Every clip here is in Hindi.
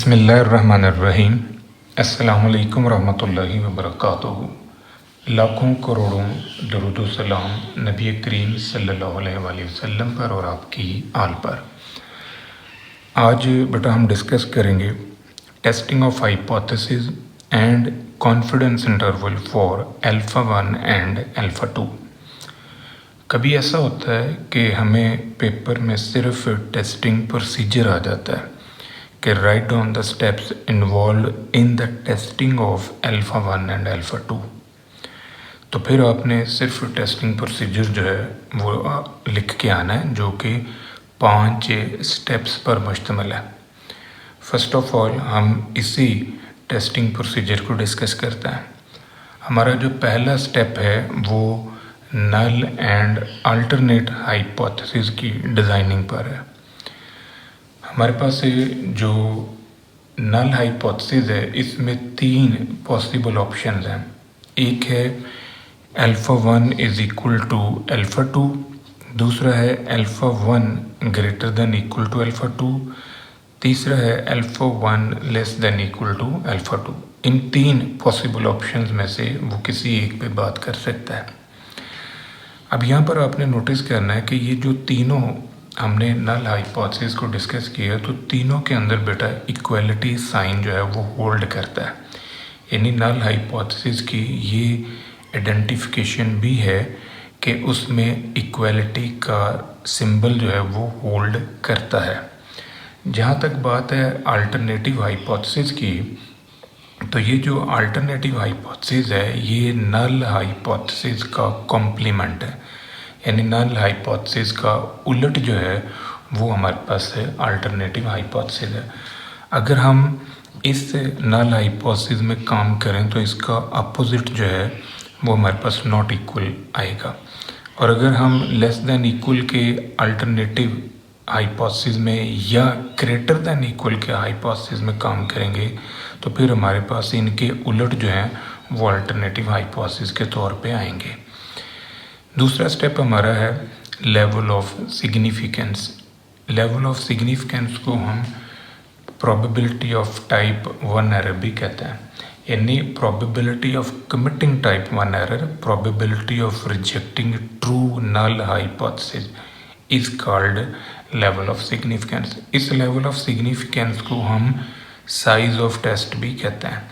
बिस्मिल्लाहिर्रहमानिर्रहीम। अस्सलामुअलैकुम रहमतुल्लाहि व बरकातुहू। लाखों करोड़ों दरूद व सलाम नबी करीम सल्लल्लाहु अलैहि वसल्लम पर और आपकी आल पर। आज बेटा हम डिस्कस करेंगे testing of hypothesis and confidence interval for alpha 1 and alpha 2। कभी ऐसा होता है कि हमें पेपर में सिर्फ टेस्टिंग प्रोसीजर आ जाता है कि write down the steps involve in the testing of alpha 1 and alpha 2। तो फिर आपने सिर्फ टेस्टिंग प्रोसीजर जो है वो लिख के आना है, जो कि 5 स्टेप्स पर मुश्तमिल है। फर्स्ट ऑफ ऑल हम इसी टेस्टिंग प्रोसीजर को डिस्कस करते हैं। हमारा जो पहला स्टेप है वो नल एंड अल्टरनेट हाइपोथेसिस की डिज़ाइनिंग पर है। हमारे पास जो नल हाइपोथेसिस है इसमें 3 पॉसिबल ऑप्शंस हैं। एक है alpha 1 is equal to alpha 2, दूसरा है alpha 1 greater than equal to alpha 2, तीसरा है alpha 1 less than equal to alpha 2। इन 3 पॉसिबल ऑप्शंस में से वो किसी एक पे बात कर सकता है। अब यहाँ पर आपने नोटिस करना है कि ये जो तीनों हमने नल हाइपोथेसिस को डिस्कस किया तो तीनों के अंदर बेटा इक्वलिटी साइन जो है वो होल्ड करता है। यानी नल हाइपोथेसिस की ये आइडेंटिफिकेशन भी है कि उसमें इक्वलिटी का सिंबल जो है वो होल्ड करता है। जहाँ तक बात है अल्टरनेटिव हाइपोथेसिस की, तो ये जो अल्टरनेटिव हाइपोथेसिस है ये नल हाइपोथेसिस का कॉम्प्लीमेंट है। यानी नल हाइपोथेसिस का उलट जो है वो हमारे पास है अल्टरनेटिव हाइपोथेसिस है। अगर हम इस नल हाइपोथेसिस में काम करें तो इसका अपोजिट जो है वो हमारे पास नॉट इक्वल आएगा। और अगर हम लेस देन इक्वल के अल्टरनेटिव हाइपोथेसिस में या ग्रेटर देन इक्वल के हाइपोथेसिस में काम करेंगे तो फिर हमारे पास इनके उलट जो हैं वो अल्टरनेटिव हाइपोथेसिस के तौर पे आएंगे। दूसरा स्टेप हमारा है level of significance. Level of significance को हम प्रोबेबिलिटी ऑफ टाइप 1 एरर भी कहते हैं। यानी probability of committing type 1 error, probability of rejecting true null hypothesis is called level of significance. इस लेवल ऑफ सिग्निफिकेंस को हम साइज ऑफ टेस्ट भी कहते हैं।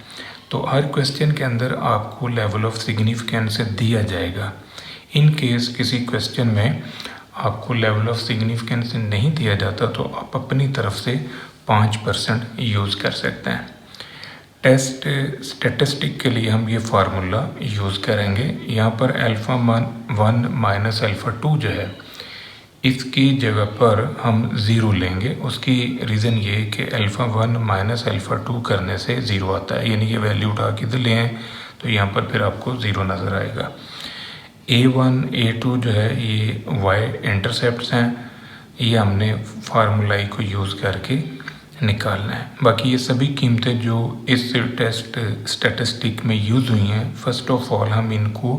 तो हर क्वेश्चन के अंदर आपको लेवल ऑफ सिग्निफिकेंस दिया जाएगा। इन केस किसी क्वेश्चन में आपको लेवल ऑफ सिग्निफिकेंस नहीं दिया जाता तो आप अपनी तरफ से 5% यूज़ कर सकते हैं। टेस्ट स्टैटिस्टिक के लिए हम ये फार्मूला यूज़ करेंगे। यहाँ पर अल्फ़ा 1 माइनस अल्फ़ा 2 जो है इसकी जगह पर हम 0 लेंगे। उसकी रीज़न ये है कि अल्फ़ा 1 माइनस अल्फ़ा 2 करने से 0 आता है। यानी ये वैल्यू उठा के इधर ले आए तो यहाँ पर फिर आपको 0 नज़र आएगा। A1 A2 जो है ये y इंटरसेप्ट्स हैं, ये हमने फार्मूला को यूज़ करके निकालना है। बाकी ये सभी कीमतें जो इस टेस्ट स्टैटिस्टिक में यूज़ हुई हैं, फर्स्ट ऑफ ऑल हम इनको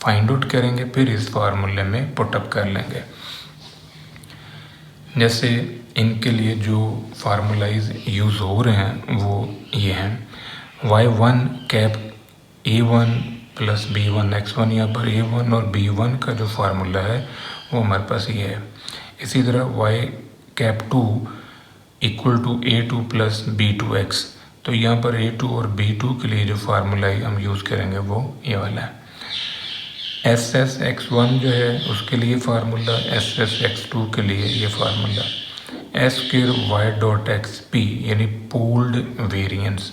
फाइंड आउट करेंगे, फिर इस फार्मूले में पुटअप कर लेंगे। जैसे इनके लिए जो फार्मूलाइज यूज़ हो रहे हैं वो ये हैं y1 cap A1 plus B1 x1। यहाँ पर A1 और B1 का जो फार्मूला है वो हमारे पास ये है। इसी तरह y cap 2 equal to A2 plus B2 x। तो यहाँ पर A2 और B2 के लिए जो फार्मूला हम यूज़ करेंगे वो ये वाला है। SS x1 जो है उसके लिए फार्मूला, SS x2 के लिए ये formula, S square y dot x P यानी पूल्ड वेरिएंस,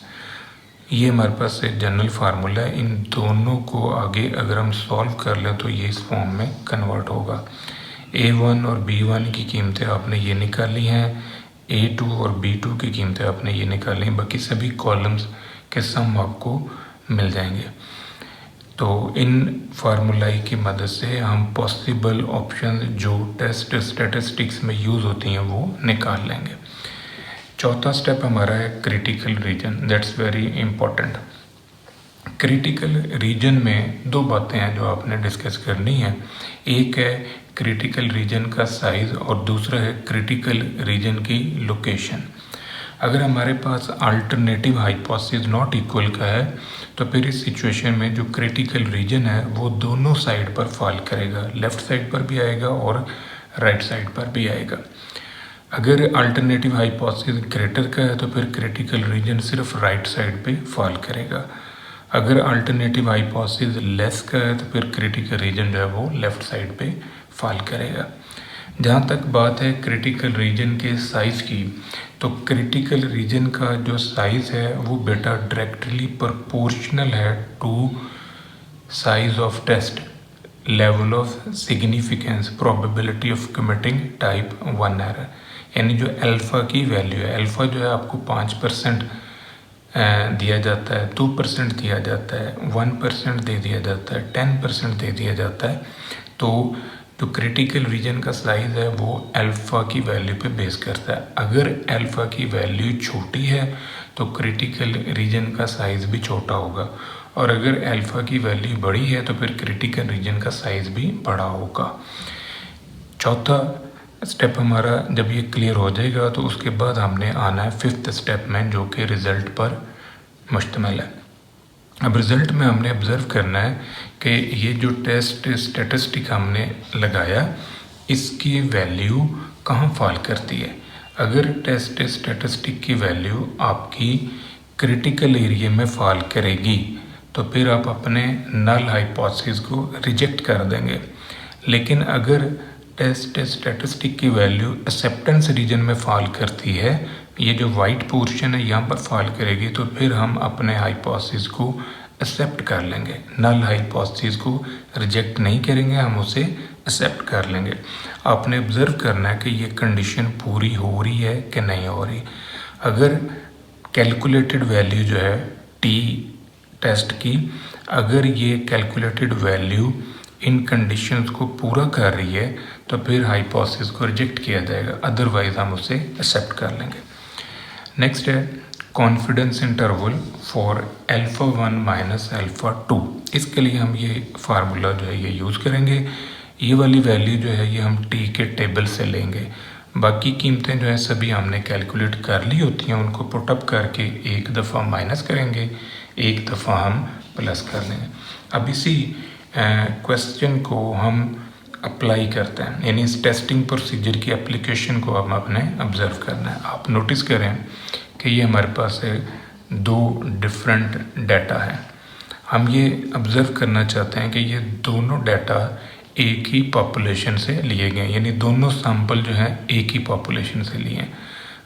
ये हमारे पास एक जनरल फार्मूला है। इन दोनों को आगे अगर हम सॉल्व कर लें तो ये इस फॉर्म में कन्वर्ट होगा। A1 और B1 की कीमतें आपने ये निकाली हैं, A2 और B2 की कीमतें आपने ये निकाली हैं। बाकी सभी कॉलम्स के सम आपको मिल जाएंगे। तो इन फार्मूलाई की मदद से हम पॉसिबल ऑप्शन जो टेस्ट स्टैटिस्टिक्स में यूज़ होती हैं वो निकाल लेंगे। चौथा स्टेप हमारा है critical reason. That's very important. Critical reason में 2 बातें हैं जो आपने डिस्कस करनी है। एक है क्रिटिकल रीजन का साइज़ और दूसरा है क्रिटिकल रीजन की लोकेशन। अगर हमारे पास अल्टरनेटिव हाइपोथेसिस नॉट इक्वल का है तो फिर इस सिचुएशन में जो क्रिटिकल रीजन है वो दोनों साइड पर फॉल करेगा, लेफ़्ट साइड पर भी आएगा और राइट साइड पर भी आएगा। अगर अल्टरनेटिव हाइपोथेसिस ग्रेटर का है तो फिर क्रिटिकल रीजन सिर्फ राइट साइड पे फॉल करेगा। अगर अल्टरनेटिव हाइपोथेसिस लेस का है तो फिर क्रिटिकल रीजन जो है वो लेफ़्ट साइड पे फॉल करेगा। जहाँ तक बात है क्रिटिकल रीजन के साइज़ की, तो क्रिटिकल रीजन का जो साइज़ है वो बेटा डायरेक्टली प्रोपोर्शनल है to size of test, level of significance, probability of committing type 1 error. यानी जो अल्फ़ा की वैल्यू है, अल्फ़ा जो है आपको 5% दिया जाता है, 2% दिया जाता है, 1% दे दिया जाता है, 10% दे दिया जाता है। तो जो क्रिटिकल रीजन का साइज़ है वो अल्फ़ा की वैल्यू पे बेस करता है। अगर अल्फ़ा की वैल्यू छोटी है तो क्रिटिकल रीजन का साइज़ भी छोटा होगा, और अगर अल्फ़ा की वैल्यू बड़ी है तो फिर क्रिटिकल रीजन का साइज़ भी बड़ा होगा। चौथा स्टेप हमारा जब ये क्लियर हो जाएगा तो उसके बाद हमने आना है फिफ्थ स्टेप में, जो कि रिज़ल्ट पर मुश्तमिल है। अब रिज़ल्ट में हमने ऑब्ज़र्व करना है कि ये जो टेस्ट स्टैटिस्टिक हमने लगाया इसकी वैल्यू कहाँ फॉल करती है। अगर टेस्ट स्टैटिस्टिक की वैल्यू आपकी क्रिटिकल एरिया में फॉल करेगी तो फिर आप अपने नल हाइपोथेसिस को रिजेक्ट कर देंगे। लेकिन अगर टेस्ट स्टैटिस्टिक की वैल्यू एक्सेप्टेंस रीजन में फॉल करती है, ये जो वाइट पोर्शन है यहाँ पर फॉल करेगी, तो फिर हम अपने हाइपोथेसिस को एक्सेप्ट कर लेंगे। नल हाइपोथेसिस को रिजेक्ट नहीं करेंगे, हम उसे एक्सेप्ट कर लेंगे। आपने ऑब्ज़र्व करना है कि ये कंडीशन पूरी हो रही है कि नहीं हो रही। अगर कैलकुलेटेड वैल्यू जो है टी टेस्ट की, अगर ये कैलकुलेटेड वैल्यू इन कंडीशंस को पूरा कर रही है तो फिर हाइपोथेसिस को रिजेक्ट किया जाएगा, अदरवाइज हम उसे एक्सेप्ट कर लेंगे। नेक्स्ट है कॉन्फिडेंस इंटरवल फॉर α1 माइनस α2। इसके लिए हम ये फार्मूला जो है ये यूज़ करेंगे। ये वाली वैल्यू जो है ये हम टी के टेबल से लेंगे। बाकी कीमतें जो है सभी हमने कैलकुलेट कर ली होती हैं, उनको पुटअप करके एक दफ़ा माइनस करेंगे, एक दफ़ा हम प्लस कर लेंगे। अब इसी क्वेश्चन को हम अप्लाई करते हैं, यानी इस टेस्टिंग प्रोसीजर की एप्लीकेशन को हम अपने ऑब्ज़र्व करना है। आप नोटिस करें कि ये हमारे पास है दो डिफरेंट डाटा है। हम ये ऑब्ज़र्व करना चाहते हैं कि ये दोनों डाटा एक ही पॉपुलेशन से लिए गए, यानी दोनों सैंपल जो हैं एक ही पॉपुलेशन से लिए हैं।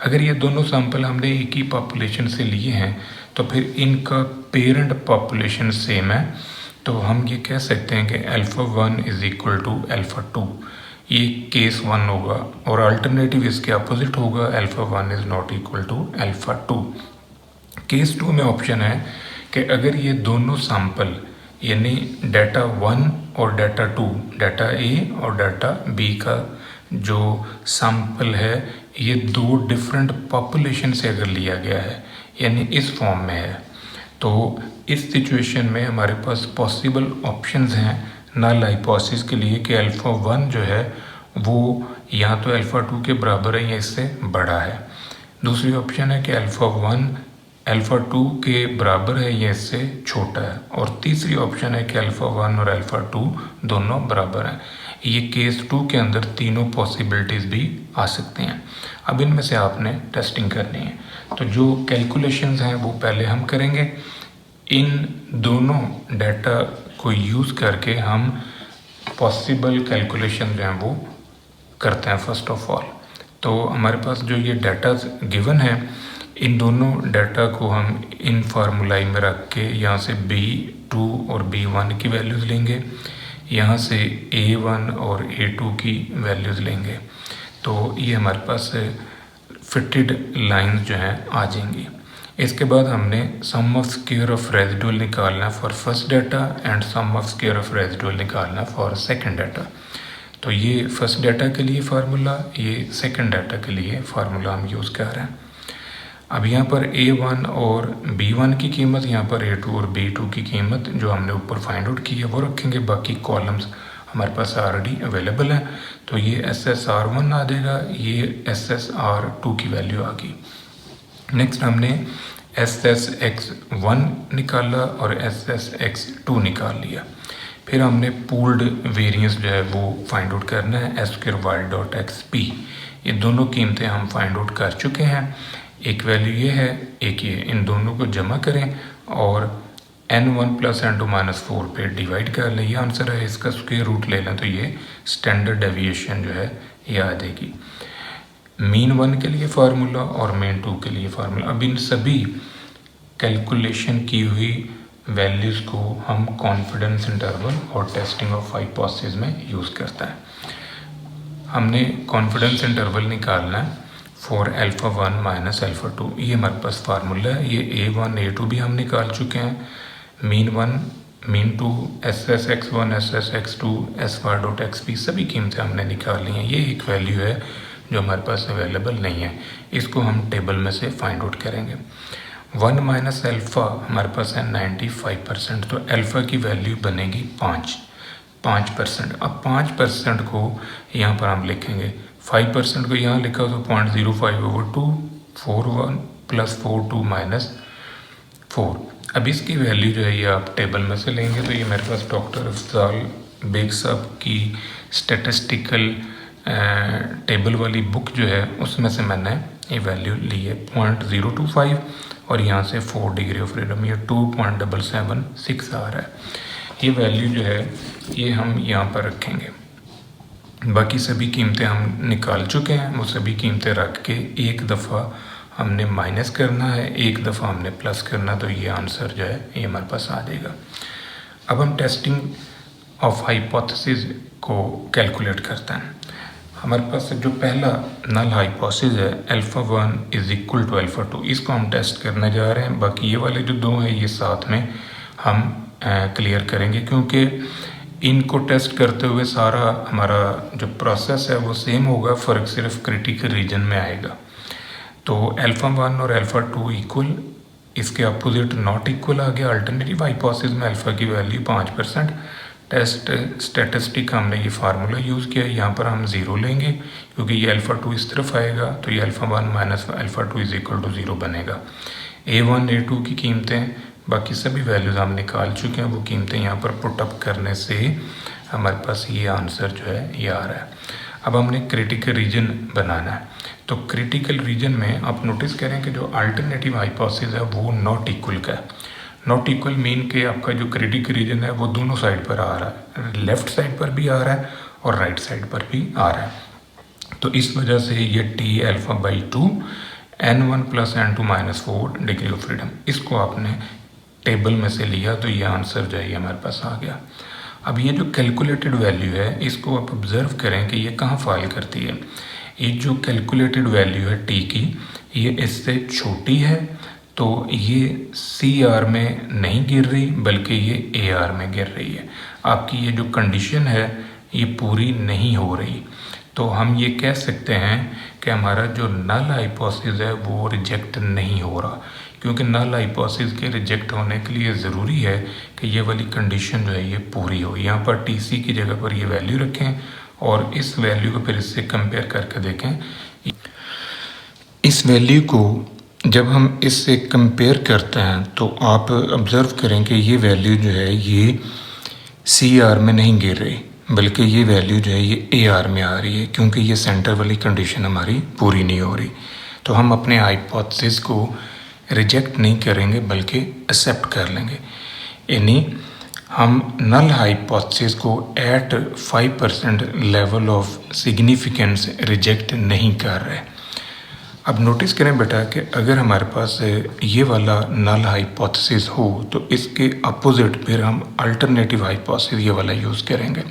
अगर ये दोनों सैंपल हमने एक ही पॉपुलेशन से लिए हैं तो फिर इनका पेरेंट पॉपुलेशन सेम है, तो हम ये कह सकते हैं कि α1 इज़ इक्वल टू α2। ये केस 1 होगा, और अल्टरनेटिव इसके अपोजिट होगा, α1 is not equal to α2। Case 2 में ऑप्शन है कि अगर ये दोनों सैंपल यानी डाटा 1 और डाटा 2, डाटा ए और डाटा बी का जो सैंपल है ये दो डिफरेंट पॉपुलेशन से अगर लिया गया है, यानी इस फॉर्म में है, तो इस सिचुएशन में हमारे पास पॉसिबल ऑप्शंस हैं नल हाइपोथेसिस के लिए कि α1 जो है वो या तो α2 के बराबर है या इससे बड़ा है। दूसरी ऑप्शन है कि α1 α2 के बराबर है या इससे छोटा है, और तीसरी ऑप्शन है कि α1 और α2 दोनों बराबर हैं। ये केस 2 के अंदर तीनों पॉसिबिलिटीज़ भी आ सकती हैं। अब इनमें से आपने टेस्टिंग करनी है, तो जो कैलकुलेशंस हैं वो पहले हम करेंगे। इन दोनों डाटा को यूज़ करके हम पॉसिबल कैलकुलेशन जो हैं वो करते हैं फर्स्ट ऑफ ऑल। तो हमारे पास जो ये डाटा गिवन है, इन दोनों डाटा को हम इन फार्मूलाई में रख के यहाँ से B2 और B1 की वैल्यूज़ लेंगे, यहाँ से A1 और A2 की वैल्यूज़ लेंगे, तो ये हमारे पास फिटेड लाइंस जो हैं आ जाएंगी। इसके बाद हमने sum of square of residual निकालना for first data and sum of square of residual निकालना फॉर सेकंड डाटा। तो ये फर्स्ट डाटा के लिए फार्मूला, ये सेकंड डाटा के लिए फार्मूला हम यूज़ कर रहे हैं। अब यहाँ पर A1 और B1 की कीमत, यहाँ पर A2 और B2 की कीमत जो हमने ऊपर फाइंड आउट की है वो रखेंगे। बाकी कॉलम्स हमारे पास ऑलरेडी अवेलेबल हैं, तो ये SSR1 आ जाएगा, ये SSR2 की वैल्यू आ गई। नेक्स्ट हमने SSX1 निकाला और SSX2 निकाल लिया। फिर हमने पूल्ड वेरिएंस जो है वो फाइंड आउट करना है, s²y.xp। ये दोनों कीमतें हम फाइंड आउट कर चुके हैं। एक वैल्यू ये है, एक ये, इन दोनों को जमा करें और n1 + n2 - 4 पे डिवाइड कर लें। ये आंसर है, इसका स्क्वायर रूट ले लें तो ये स्टैंडर्ड डेविएशन जो है ये आ जाएगी। मीन 1 के लिए फार्मूला और मीन 2 के लिए फार्मूला। अब इन सभी कैलकुलेशन की हुई वैल्यूज़ को हम कॉन्फिडेंस इंटरवल और टेस्टिंग ऑफ हाइपोथेसिस में यूज़ करता है। हमने कॉन्फिडेंस इंटरवल निकालना है फॉर α1 - α2। ये हमारे पास फार्मूला है। ये A1 A2 भी हम निकाल चुके हैं। Mean 1 mean 2 SSX1 SSX2 sy.xp सभी कीमतें हमने निकाल ली हैं। ये एक वैल्यू है जो हमारे पास अवेलेबल नहीं है, इसको हम टेबल में से फाइंड आउट करेंगे। 1 - अल्फ़ा हमारे पास है 95%, तो अल्फ़ा की वैल्यू बनेगी 5%। अब 5% को यहाँ पर हम लिखेंगे, 5% को यहाँ लिखा तो 0.05/2 41 + 42 - 4। अब इसकी वैल्यू जो है ये आप टेबल में से लेंगे तो ये मेरे पास डॉक्टर अफजाल बेग साहब की स्टैटिस्टिकल टेबल वाली बुक जो है उसमें से मैंने ये वैल्यू ली है 0.025 और यहाँ से 4 डिग्री ऑफ फ्रीडम, ये 2.776 आ रहा है। ये वैल्यू जो है ये हम यहाँ पर रखेंगे। बाकी सभी कीमतें हम निकाल चुके हैं, वो सभी कीमतें रख के एक दफ़ा हमने माइनस करना है, एक दफ़ा हमने प्लस करना, तो ये आंसर जो है ये हमारे पास आ जाएगा। अब हम टेस्टिंग ऑफ हाइपोथेसिस को कैलकुलेट करते हैं। हमारे पास जो पहला नल हाइपोथेसिस है α1 = α2, इसको हम टेस्ट करने जा रहे हैं। बाकी ये वाले जो दो हैं ये साथ में हम क्लियर करेंगे, क्योंकि इनको टेस्ट करते हुए सारा हमारा जो प्रोसेस है वो सेम होगा, फ़र्क सिर्फ क्रिटिकल रीजन में आएगा। तो α1 और α2 इक्वल, इसके अपोजिट नॉट इक्वल आ गया। अल्टरनेटिव हाइपोथेसिस में अल्फ़ा की वैल्यू 5%। टेस्ट स्टैटिस्टिक हमने ये फार्मूला यूज़ किया, यहाँ पर हम 0 लेंगे क्योंकि ये α2 इस तरफ आएगा, तो ये α1 - α2 = 0 बनेगा। A1 A2 की कीमतें बाकी सभी वैल्यूज़ हम निकाल चुके हैं, वो कीमतें यहाँ पर पुटअप करने से हमारे पास ये आंसर जो है ये आ रहा है। अब हमने क्रिटिकल रीजन बनाना है, तो क्रिटिकल रीजन में आप नोटिस करें कि जो अल्टरनेटिव हाइपोथेसिस है वो नॉट इक्वल का है। नॉट इक्वल मीन के आपका जो क्रिटिकल रीजन है वो दोनों साइड पर आ रहा है, लेफ़्ट साइड पर भी आ रहा है और राइट साइड पर भी आ रहा है। तो इस वजह से ये T(α/2) n1 + n2 - 4 degree of freedom, इसको आपने टेबल में से लिया तो ये आंसर जो है ये हमारे पास आ गया। अब ये जो कैलकुलेटेड वैल्यू है इसको आप ऑब्ज़र्व करें कि ये कहाँ फॉल करती है। ये जो कैलकुलेटेड वैल्यू है T की, ये इससे छोटी है, तो ये CR में नहीं गिर रही बल्कि ये AR में गिर रही है। आपकी ये जो कंडीशन है ये पूरी नहीं हो रही, तो हम ये कह सकते हैं कि हमारा जो नल हाइपोथेसिस है वो रिजेक्ट नहीं हो रहा, क्योंकि नल हाइपोथेसिस के रिजेक्ट होने के लिए ज़रूरी है कि ये वाली कंडीशन जो है ये पूरी हो। यहाँ पर TC की जगह पर ये वैल्यू रखें और इस वैल्यू को फिर इससे कंपेयर करके देखें। इस वैल्यू को जब हम इससे कंपेयर करते हैं तो आप ऑब्ज़र्व करें कि ये वैल्यू जो है ये CR में नहीं गिर रही बल्कि ये वैल्यू जो है ये AR में आ रही है, क्योंकि ये सेंटर वाली कंडीशन हमारी पूरी नहीं हो रही। तो हम अपने हाइपोथेसिस को रिजेक्ट नहीं करेंगे बल्कि एक्सेप्ट कर लेंगे, यानी हम नल हाइपोथेसिस को at 5% level of significance reject नहीं कर रहे। अब नोटिस करें बेटा कि अगर हमारे पास ये वाला नल हाइपोथेसिस हो तो इसके अपोजिट फिर हम अल्टरनेटिव हाइपोथेसिस ये वाला यूज़ करेंगे।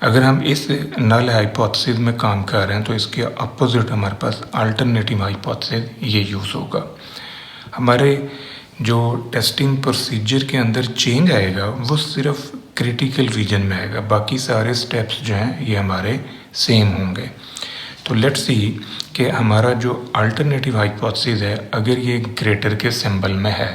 अगर हम इस नल हाइपोथेसिस में काम कर रहे हैं तो इसके अपोजिट हमारे पास अल्टरनेटिव हाइपोथेसिस ये यूज़ होगा। हमारे जो टेस्टिंग प्रोसीजर के अंदर चेंज आएगा वो सिर्फ क्रिटिकल रीजन में आएगा, बाकी सारे स्टेप्स जो हैं ये हमारे सेम होंगे। तो लेट्स सी कि हमारा जो अल्टरनेटिव हाइपोथेसिस है अगर ये ग्रेटर के सिंबल में है,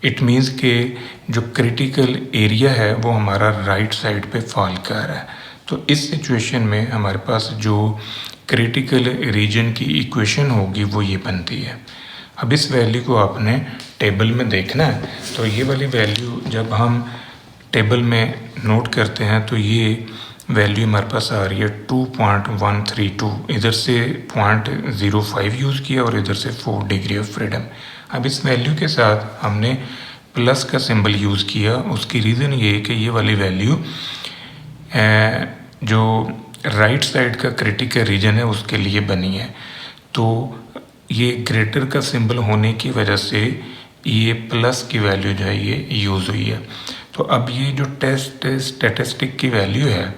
इट मीन्स कि जो क्रिटिकल एरिया है वो हमारा राइट साइड पे फॉल कर रहा है। तो इस सिचुएशन में हमारे पास जो क्रिटिकल रीजन की इक्वेशन होगी वो ये बनती है, अब इस वैल्यू को आपने टेबल में देखना है। तो ये वाली वैल्यू जब हम टेबल में नोट करते हैं तो ये वैल्यू हमारे पास आ रही है 2.132। इधर से 0.05 यूज़ किया और इधर से 4 डिग्री ऑफ फ्रीडम। अब इस वैल्यू के साथ हमने प्लस का सिंबल यूज़ किया। उसकी रीज़न ये है कि ये वाली वैल्यू जो राइट साइड का क्रिटिकल रीजन है उसके लिए बनी है। तो ये ग्रेटर का सिंबल होने की वजह से ये प्लस की वैल्यू जो है ये यूज़ हुई है। तो अब ये जो टेस्ट स्टैटिस्टिक की वैल्यू है,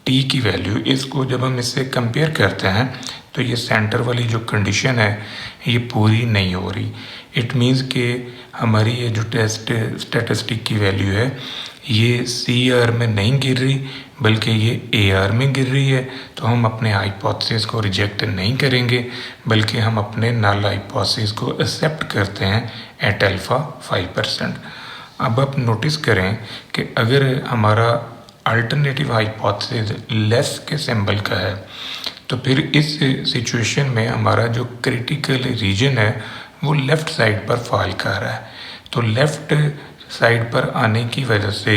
टी की वैल्यू, इसको जब हम इससे कंपेयर करते हैं तो ये सेंटर वाली जो कंडीशन है ये पूरी नहीं हो रही। इट मीन्स कि हमारी ये जो टेस्ट स्टैटिस्टिक की वैल्यू है ये सी आर में नहीं गिर रही बल्कि ये ए आर में गिर रही है। तो हम अपने हाइपोथेसिस को रिजेक्ट नहीं करेंगे बल्कि हम अपने नल हाइपोथेसिस को एक्सेप्ट करते हैं एट अल्फा 5%। अब आप नोटिस करें कि अगर हमारा अल्टरनेटिव हाइपोथेसिस लेस के सिंबल का है तो फिर इस सिचुएशन में हमारा जो क्रिटिकल रीजन है वो लेफ़्ट साइड पर फॉल कर रहा है। तो लेफ़्ट साइड पर आने की वजह से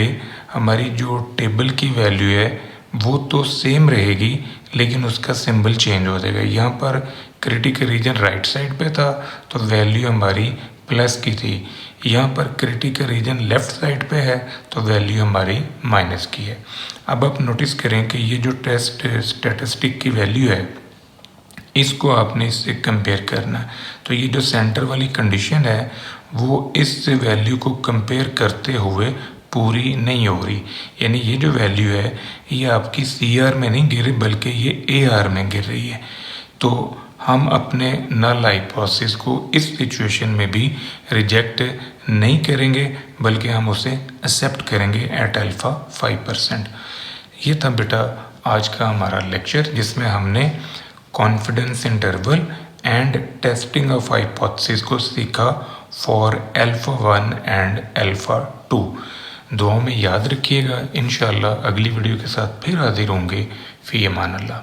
हमारी जो टेबल की वैल्यू है वो तो सेम रहेगी लेकिन उसका सिंबल चेंज हो जाएगा। यहाँ पर क्रिटिकल रीजन राइट साइड पे था तो वैल्यू हमारी प्लस की थी। यहाँ पर क्रिटिकल रीजन लेफ़्ट साइड पे है तो वैल्यू हमारी माइनस की है। अब आप नोटिस करें कि ये जो टेस्ट स्टैटिस्टिक की वैल्यू है इसको आपने इससे कंपेयर करना है। तो ये जो सेंटर वाली कंडीशन है वो इस वैल्यू को कंपेयर करते हुए पूरी नहीं हो रही। यानी ये जो वैल्यू है ये आपकी सी आर में नहीं गिर रही बल्कि ये ए आर में गिर रही है। तो हम अपने नल हाइपोथेसिस को इस सिचुएशन में भी रिजेक्ट नहीं करेंगे बल्कि हम उसे एक्सेप्ट करेंगे एट अल्फा 5%। ये था बेटा आज का हमारा लेक्चर जिसमें हमने confidence interval and testing of hypothesis को सीखा फॉर अल्फा 1 एंड अल्फा 2। दुआ में याद रखिएगा। इंशाअल्लाह अगली वीडियो के साथ फिर हाजिर होंगे। फ़ी अमान अल्लाह।